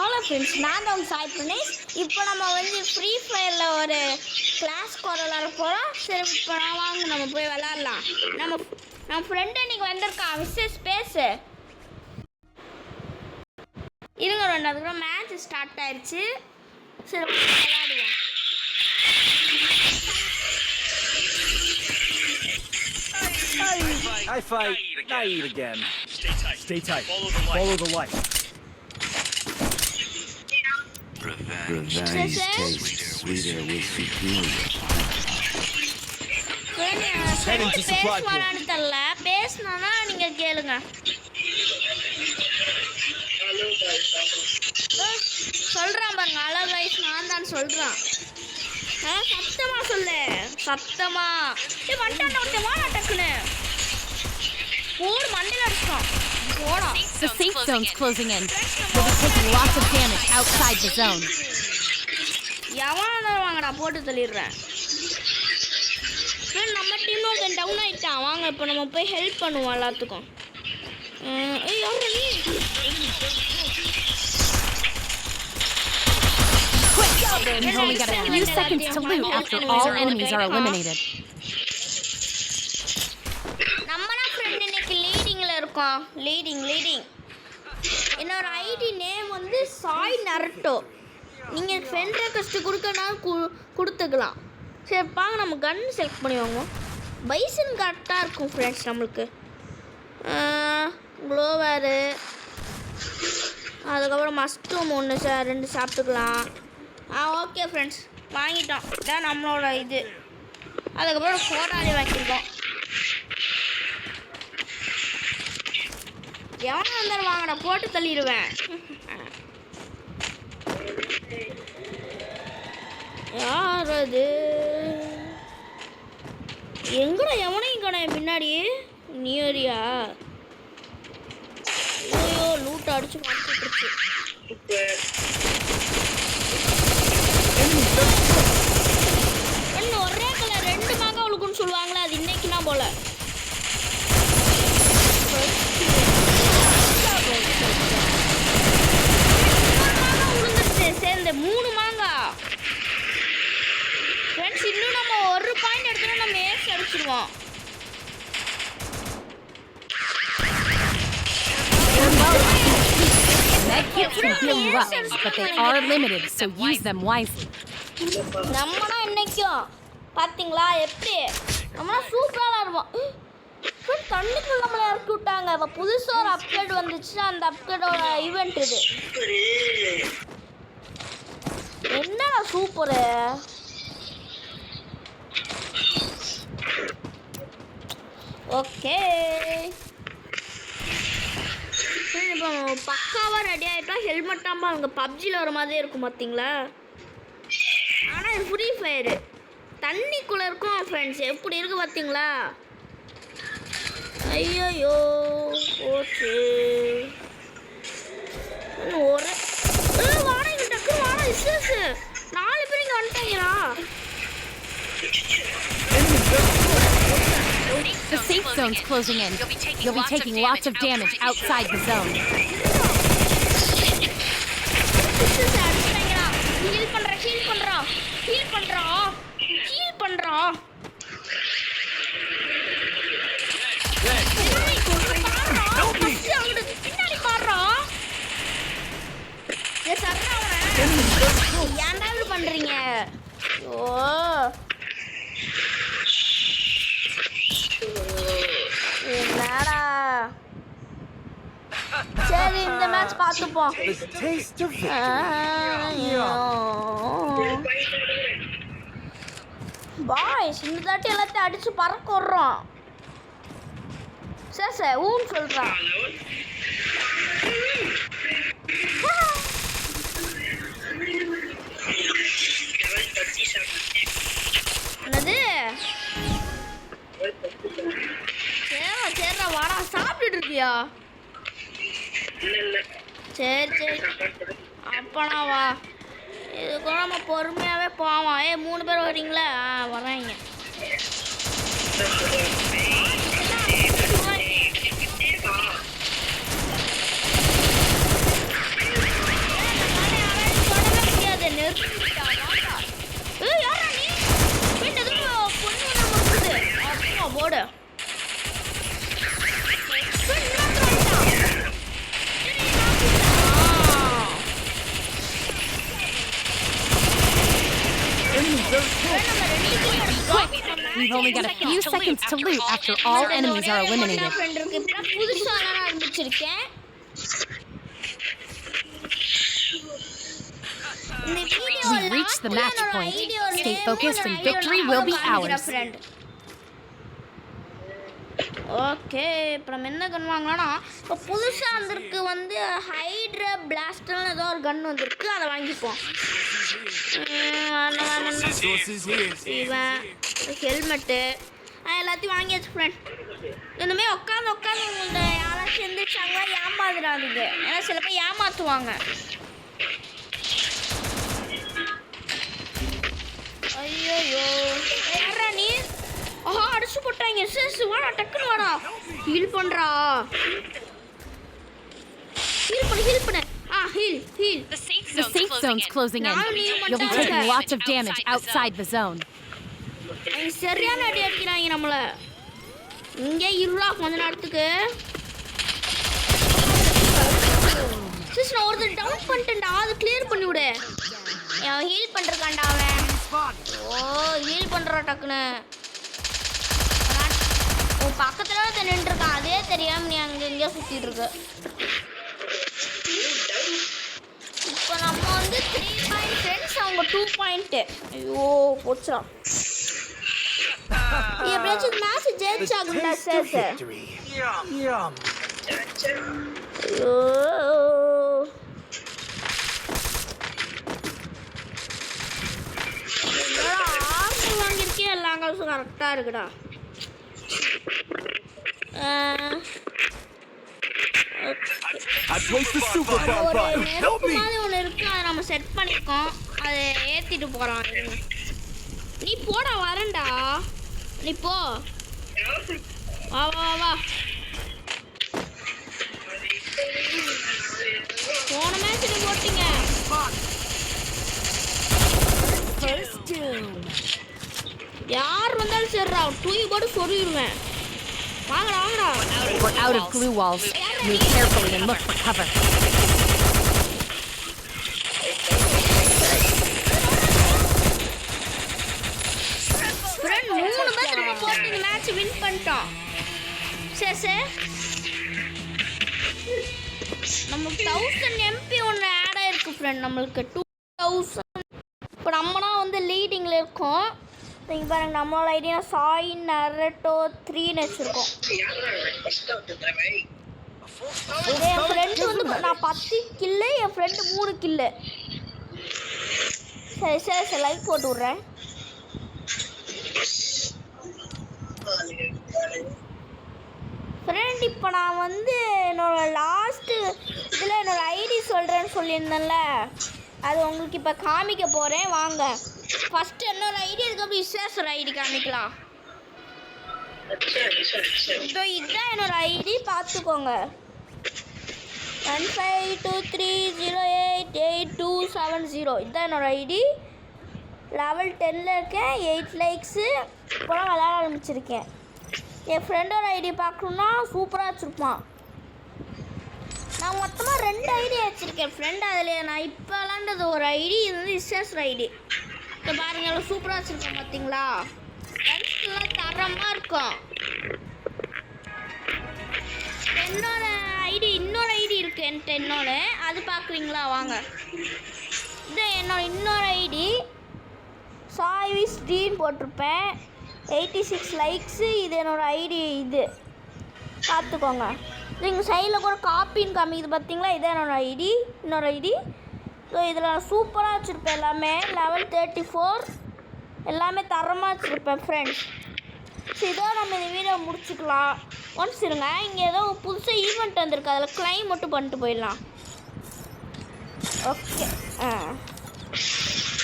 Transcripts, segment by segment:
Hello friends, நான் தான் சாய் பிரணேஷ். இப்போ நம்ம வந்து ஃப்ரீ ஃபயரில் ஒரு கிளாஸ் விளாட போகிறோம். சரி, இப்போ வாங்க நம்ம போய் விளாட்லாம். நம்ம ஃப்ரெண்டு இன்றைக்கி வந்திருக்கான், விசேஷ் பேஸு. இருங்க, அதுக்கப்புறம் மேட்ச் ஸ்டார்ட் ஆயிடுச்சு. சரி, விளாடுவோம். I fight, I eat again. Stay tight. Follow the light. Revenge tastes sweeter with superior. பேசுவாரான்னு தெரியல, பேசினா நீங்க கேளுங்க. சொல்றான் பாருங்க, ஹலோ கைஸ், நான் தான் சொல்றான். சத்தமா சொல்லு, சத்தமா. வந்துட்டான் டக்குன்னு போடு, மண்ணில் அடிச்சான். The safe zone's closing in. We'll be taking lots of damage outside the zone. எவனா வாங்கடா, போட்டு தள்ளிடுறேன். நம்ம டீம் ஒருத்தன் டவுன் ஆயிட்டான். வாங்க இப்போ நம்ம போய் ஹெல்ப் பண்ணுவோம் எல்லாத்துக்கும். You've only got a few seconds to loot after all enemies are eliminated. Leading என்னோட ஐடி நேம் வந்து சாய் நரட்டோ. நீங்கள் ஃப்ரெண்ட் ரெக்வெஸ்ட் கொடுக்கனாலும் கொடுத்துக்கலாம். சரி, பாங்க நம்ம கன் செலக்ட் பண்ணி வாங்குவோம். பைசன் கரெக்டாக இருக்கும் ஃப்ரெண்ட்ஸ். நம்மளுக்கு க்ளோவேரு, அதுக்கப்புறம் மஸ்டூம் 2 சாப்பிட்டுக்கலாம். ஓகே ஃப்ரெண்ட்ஸ், வாங்கிட்டோம். இதான் நம்மளோட இது. அதுக்கப்புறம் ஃபோட்டாலே வாங்கியிருக்கோம். எவனா இருந்தாலும் வாங்கடா, போட்டு தள்ளிடுவேன். யார் அது? எங்கடா எவனையும் கடை பின்னாடி நியரியா? ஐயோ, லூட்டை அடிச்சு மாட்டிருச்சு. ஒரே கலர் 2 மாங்க அவளுக்குன்னு சொல்லுவாங்களே, அது இன்னைக்குனா போல. சேர்ந்து 3 மாங்கா ஃப்ரெண்ட்ஸ். இன்னும் நம்ம 1 பாயிண்ட் எடுத்தோம்னா நம்ம ace அடிச்சிருவோம். Medkits can heal you up, but they are limited, so use them wisely. நம்மனா இன்னைக்கும் பாத்தீங்களா எப்படி நம்மனா சூப்பரா இருப்போம். தண்ணிக்குள்ள நம்மளை இறக்கி விட்டாங்க. இப்போ புதுசாக ஒரு அப்கிரேட் வந்துச்சு. அந்த அப்கிரேடோட ஈவெண்ட் இது. என்னடா சூப்பரு. ஓகே, இப்போ பக்காவாக ரெடி ஆகிட்டோம். ஹெல்மெட்டாம்பா அங்கே பப்ஜியில் வர மாதிரியே இருக்கும் பார்த்தீங்களா. ஆனால் இது ஃப்ரீ ஃபயரு தண்ணிக்குள்ளே இருக்கும் ஃப்ரெண்ட்ஸ். எப்படி இருக்குது பார்த்தீங்களா. ஐயோ போச்சு. ஒரே வாடா, இங்கே டக்குனு வாடா. இசேஸ் 4 பேர் இங்கே வந்துட்டாங்களா. The safe zone's closing in. You'll be taking lots of damage outside the zone. Heal பண்றோம். பின்னாடி பாடுறோம். ஏன்டா இப்படி பண்றீங்க? என்னடா. சரி, இந்த மேட்ச் பார்த்துப்போம். பாய்ஸ், இந்த தாட்டி எல்லாத்தையும் அடிச்சு பறக்க விடுறோம். சரி ஊன்னு சொல்றான். என்னது? சரிடா, வாடா. சாப்பிட்டுட்டு இருக்கியா? சரி அப்பனா வா. இதுக்கு நம்ம பொறுமையாவே போவோம். 3 பேர் வரீங்களா? வராங்க. We've only got a few seconds to loot after all enemies are eliminated. Friend இருக்கு இப்போ புதுசா நான் ஆரம்பிச்சிருக்கேன். We've reached the match point. Stay focused and victory will be ours. Okay இப்போ நம்ம என்ன கன் வாங்கலாம்னா இப்போ புதுசாக வந்திருக்கு வந்து ஹைட்ரா பிளாஸ்டர்னு ஏதோ ஒரு கன் வந்திருக்கு அதை வாங்கிப்போம். இவன் ஹெல்மெட்டு எல்லாத்தையும் வாங்கியாச்சு ஃப்ரெண்ட். இனிமேல் உட்காந்து உங்கள்கிட்ட யாராச்சும் எந்திரிச்சாங்களா ஏமாந்துடாதீங்க, ஏன்னா சில பேர் ஏமாற்றுவாங்க. ஐயோ யாரா நீ? ஆஹா அடிச்சு போட்டாங்க. சரி வாடா டக்குன்னு வாடா. ஹீல் பண்ணுறா. ஹீல் பண்ணு. Heal. The safe zone's closing in. You'll be taking lots of damage outside the zone. சரியான அடி அடிக்கிறாங்க நம்மள. இங்கே இருளா கொஞ்ச நேரத்துக்கு. சிஸ் நான் ஒருத்தர் டவுன் பண்ணிட்டேன்டா, அது கிளியர் பண்ணி விடு. ஹீல் பண்ணுறான்டா அவன். ஹீல் பண்ணுறா டக்குன்னு. உன் பக்கத்தில் தான் நின்றுருக்கான், அதே தெரியாமல் நீ அங்கே எங்கேயோ சுற்றிட்டு இருக்க. இப்போ நம்ம வந்து 3 பாயிண்ட் ஃப்ரெண்ட்ஸ், அவங்க 2 பாயிண்ட்டு. ஐயோ போச்சா. எப்படியாச்சும் மேட்ச் ஜெயிச்சாகும்டா சார். ஐயோ ஆர்மி வாங்கியிருக்கேன், எல்லா காசும் கரெக்டாக இருக்குடா. ஒன்று இருக்கு, அதை நம்ம செட் பண்ணிருக்கோம், அதை ஏற்றிட்டு போகிறோம். நீ போடா வரேன்டா, நீ போ. வா போன மேட்ச் போட்டீங்க. யார் வந்தாலும் சரிடா, தூக்கி போட்டு சொல்லிடுவேன். வாங்கடா. We're out of glue walls. Move carefully and look for cover. Friend 3 பேர் நம்ம போட்டு மேட்ச் வின் பண்ணிட்டோம். சரி நமக்கு 1000 MP ஒன்று ஆட் ஆயிருக்கு ஃப்ரெண்ட். நம்மளுக்கு 2000. இப்போ நம்மனா வந்து லீடிங்கில் இருக்கோம். இங்கே பாருங்க, நம்மளோட ஐடியா சாய் நரட்டோ 3ன்னு வச்சுருக்கோம். என் ஃப்ரெண்டு வந்து நான் 10 கில்லு, என் ஃப்ரெண்டு 3 கில்லு. சரி லைக் போட்டு விட்றேன். ஃப்ரெண்ட் இப்போ நான் வந்து என்னோடய லாஸ்ட்டு இதில் என்னோடய ஐடி சொல்கிறேன்னு சொல்லியிருந்தேன்ல, அது உங்களுக்கு இப்போ காமிக்க போகிறேன். வாங்க ஃபஸ்ட்டு என்னோட ஐடி அதுக்கப்புறம் இசேஸோட ஐடி காமிக்கலாம். ஸோ இதுதான் என்னோட ஐடி, பார்த்துக்கோங்க. 1523088270 இதுதான் என்னோட ஐடி. லெவல் 10ல் இருக்கேன், 8 லைக்ஸு. இப்போலாம் விளையாட ஆரம்பிச்சிருக்கேன். என் ஃப்ரெண்டோட ஐடி பார்க்கணுன்னா சூப்பராக வச்சுருப்பான். நான் மொத்தமாக 2 ஐடி வச்சுருக்கேன் ஃப்ரெண்ட். அதில் நான் இப்போ விளாண்டது ஒரு ஐடி, இது வந்து இசேஸோட ஐடி. இப்போ பாருங்கள் சூப்பராக வச்சுருக்கோம் பார்த்தீங்களா. ஃப்ரெண்ட்ஸ்லாம் தரமாக இருக்கும். என்னோட ஐடி இன்னொரு ஐடி இருக்குது என்கிட்ட என்னோட, அது பார்க்குறீங்களா வாங்க. இது என்னோட இன்னொரு ஐடி சாய்வி ஸ்ட்ரீம் போட்டிருப்பேன், 86 லைக்ஸு. இது என்னோட ஐடி, இது பார்த்துக்கோங்க. நீங்கள் சைடில் கூட காப்பின்னு காமிக்குது பார்த்தீங்களா, இதான் என்னோட ஐடி, இன்னொரு ஐடி. ஸோ இதில் நான் சூப்பராக வச்சுருப்பேன் எல்லாமே. லெவல் 34 எல்லாமே தரமாக வச்சுருப்பேன் ஃப்ரெண்ட்ஸ். ஸோ இதோ நம்ம இந்த வீடியோ முடிச்சுக்கலாம். ஒன்ஸ் இருங்க, இங்கே ஏதோ புதுசாக ஈவெண்ட் வந்திருக்கு, அதில் கிளைம் மட்டும் பண்ணிட்டு போயிடலாம். ஓகே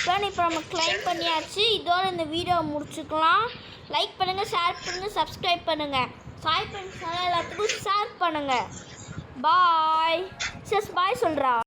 ஃப்ரெண்ட், இப்போ நம்ம கிளைம் பண்ணியாச்சு. இதோட இந்த வீடியோ முடிச்சுக்கலாம். லைக் பண்ணுங்கள், ஷேர் பண்ணுங்கள், சப்ஸ்கிரைப் பண்ணுங்கள். சாய் ஃப்ரெண்ட்ஸ் எல்லாத்துக்கும் ஷேர் பண்ணுங்கள். பாய். பாய் சொல்கிறா.